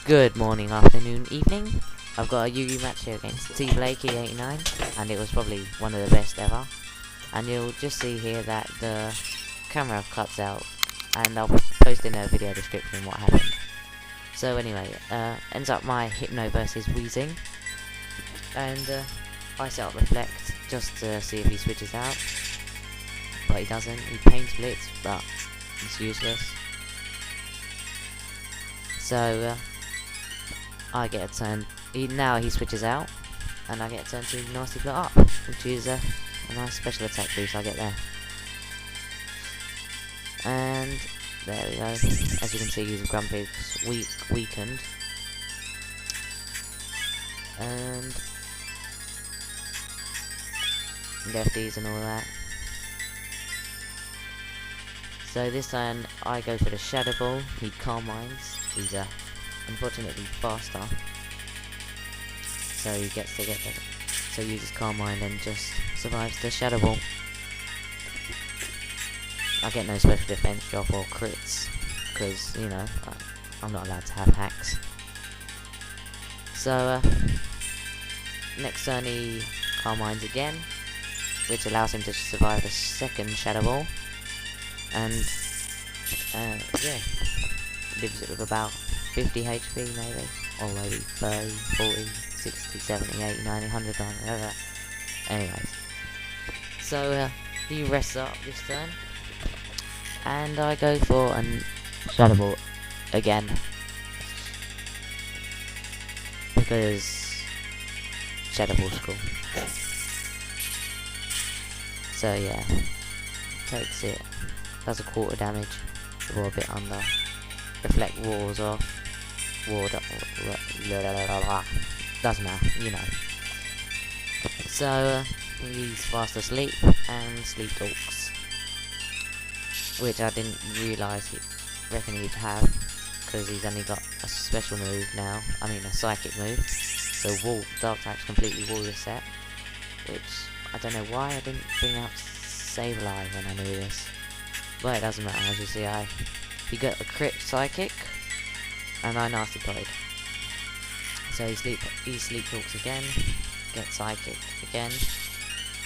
Good morning, afternoon, evening. I've got a Yu-Gi match here against Tblakey89, and it was probably one of the best ever. And you'll just see here that the camera cuts out, and I'll post in a video description what happened. So anyway, ends up my Hypno versus Weezing, and I set up Reflect just to see if he switches out, but he doesn't. He pain splits, but it's useless. So I get a turn. Now he switches out, and I get a turn to Nasty Plot up, which is a nice special attack boost I get there. And there we go. As you can see, using Grumpig's weakened, and lefties and all that. So this time I go for the Shadow Ball. He Carmines. He's unfortunately faster, so he gets to get the. So he uses Carmine and just survives the Shadow Ball. I get no special defense drop or crits because you know I'm not allowed to have hacks. So next turn he Carmines again, which allows him to survive the second Shadow Ball, and yeah, lives it with about 50 HP maybe, or maybe 30, 40, 60, 70, 80, 90, 100, whatever. Anyways, so he rests up this turn, and I go for a Shadow Ball again, because Shadow Ball's cool. So yeah, takes it, does a quarter damage, or a bit under. Reflect wars off, ward up, doesn't matter, you know. So he's fast asleep and sleep talks, which I didn't realise reckon he'd have, because he's only got a special move now. I mean a psychic move. So dark types completely wall this set, which I don't know why I didn't bring out Save Alive when I knew this, but it doesn't matter. As you see, he got a crit psychic, and I nasty played. So he sleep talks again, gets psychic again,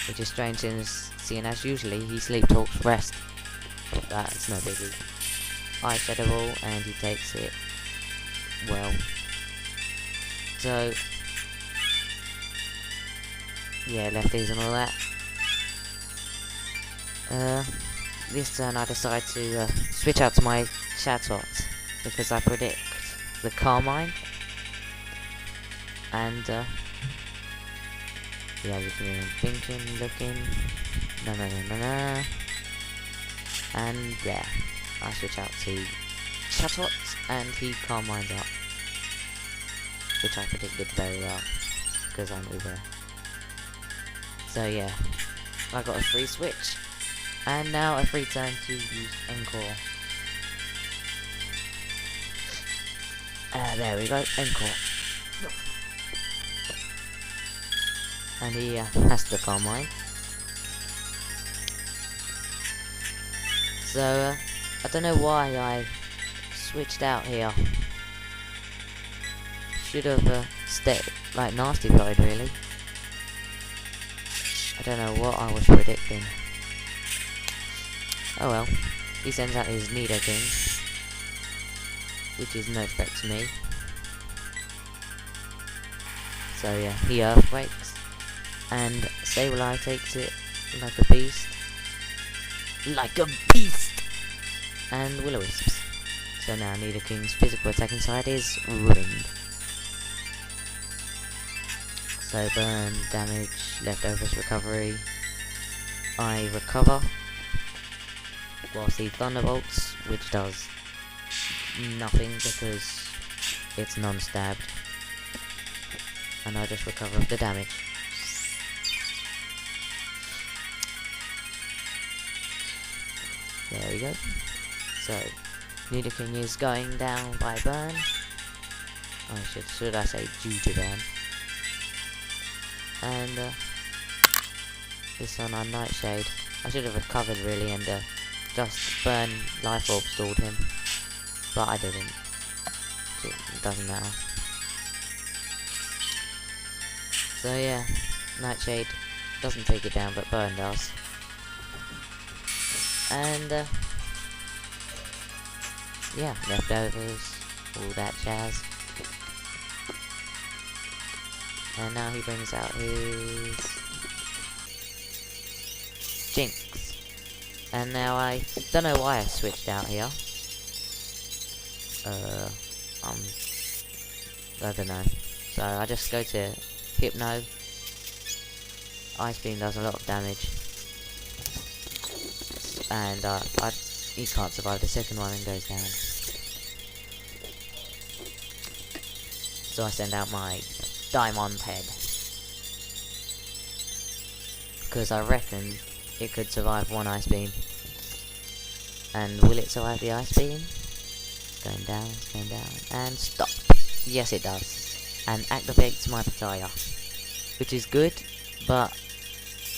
which is strange seeing as usually he sleep talks rest. That's no biggie. I Shadow Ball and he takes it well. So yeah, lefties and all that. This turn I decide to switch out to my Chatot, because I predict the Carmine, and yeah, just thinking, looking, no, and yeah, I switch out to Chatot, and he Carmines up, which I predicted very well, because I'm Uber. So yeah, I got a free switch. And now a free turn to use Encore. There we go, Encore. And he has the Carmine. So I don't know why I switched out here. Should have stayed like nasty played really. I don't know what I was predicting. Oh well, he sends out his Nido King, which is no threat to me. So yeah, he Earthquakes, and Sableye takes it like a beast. And Will-O-Wisps. So now Nido King's physical attacking side is ruined. So burn, damage, leftovers, recovery. I recover, whilst he Thunderbolts, which does nothing because it's non-stabbed, and I just recover the damage. There we go. So Nido King is going down by burn. Should I say due to burn? And this one on Nightshade. I should have recovered really and just burn Life Orb stalled him, but I didn't. it doesn't matter. So yeah, Nightshade doesn't take it down, but Burn does. And yeah, leftovers, all that jazz. And now he brings out his Jinx. And now I don't know why I switched out here. I don't know. So I just go to Hypno. Ice Beam does a lot of damage. And he can't survive the second one and goes down. So I send out my Diamond Head. Because I reckon it could survive one Ice Beam. And will it survive the Ice Beam? It's going down, it's going down. And stop. Yes it does. And activates my Pitaya. Which is good, but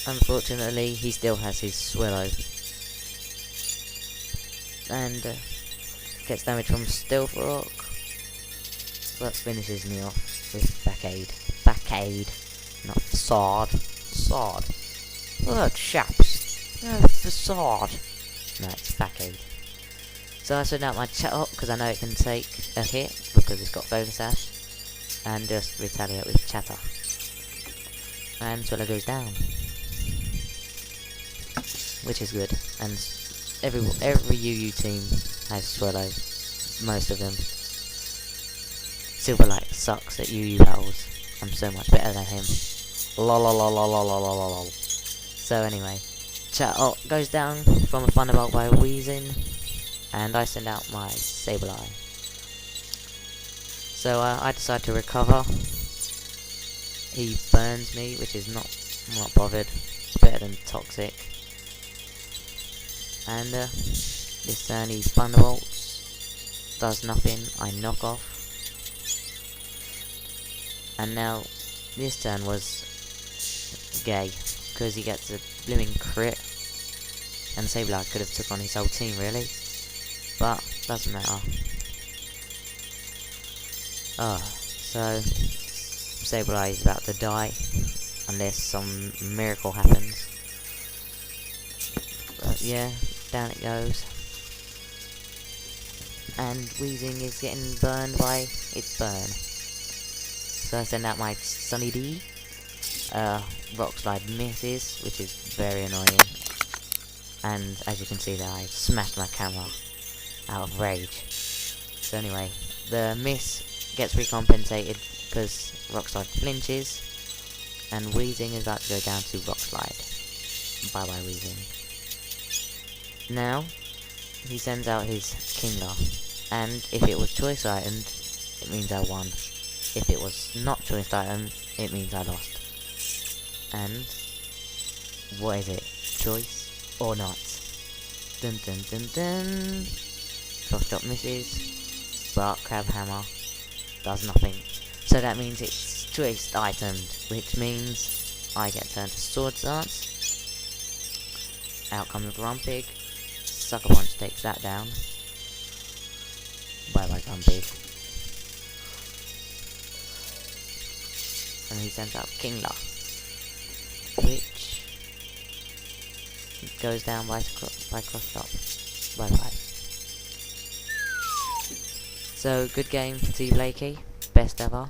unfortunately he still has his Swellow. And gets damage from Stealth Rock. But finishes me off with Backade. Not Facade. Facade. Oh, chaps. No, Facade. No, it's Backade. So I send out my Chatot, because I know it can take a hit, because it's got Focus Sash. And just retaliate with Chatter. And Swellow goes down. Which is good. And every UU team has Swellow. Most of them. Silverlight sucks at UU battles. I'm so much better than him. Lol. So anyway, Chatot goes down from a Thunderbolt by Weezing, and I send out my Sableye. So I decide to recover. He burns me, which is I'm not bothered. It's better than Toxic. And this turn he Thunderbolts, does nothing. I knock off. And now, this turn was gay, because he gets a blooming crit, and Sableye could have took on his whole team really, but doesn't matter. So Sableye is about to die, unless some miracle happens. But yeah, down it goes. And Weezing is getting burned by its burn. So I send out my Sunny D. Rock Slide misses, which is very annoying. And as you can see there, I smashed my camera out of rage. So anyway, the miss gets recompensated because Rock Slide flinches. And Weezing is about to go down to Rock Slide. Bye bye Weezing. Now, he sends out his Kingler. And if it was choice item, it means I won. If it was not choice item, it means I lost. And what is it? Choice or not? Dun dun dun dun. Cross chop misses. Bark Crab Hammer does nothing. So that means it's choice itemed, which means I get turned to Sword Dance. Out comes Grumpig. Sucker Punch takes that down. Bye bye Grumpig. And he sends out Kingler, which goes down by cross chop. Bye bye. So good game for Tblakey, best ever.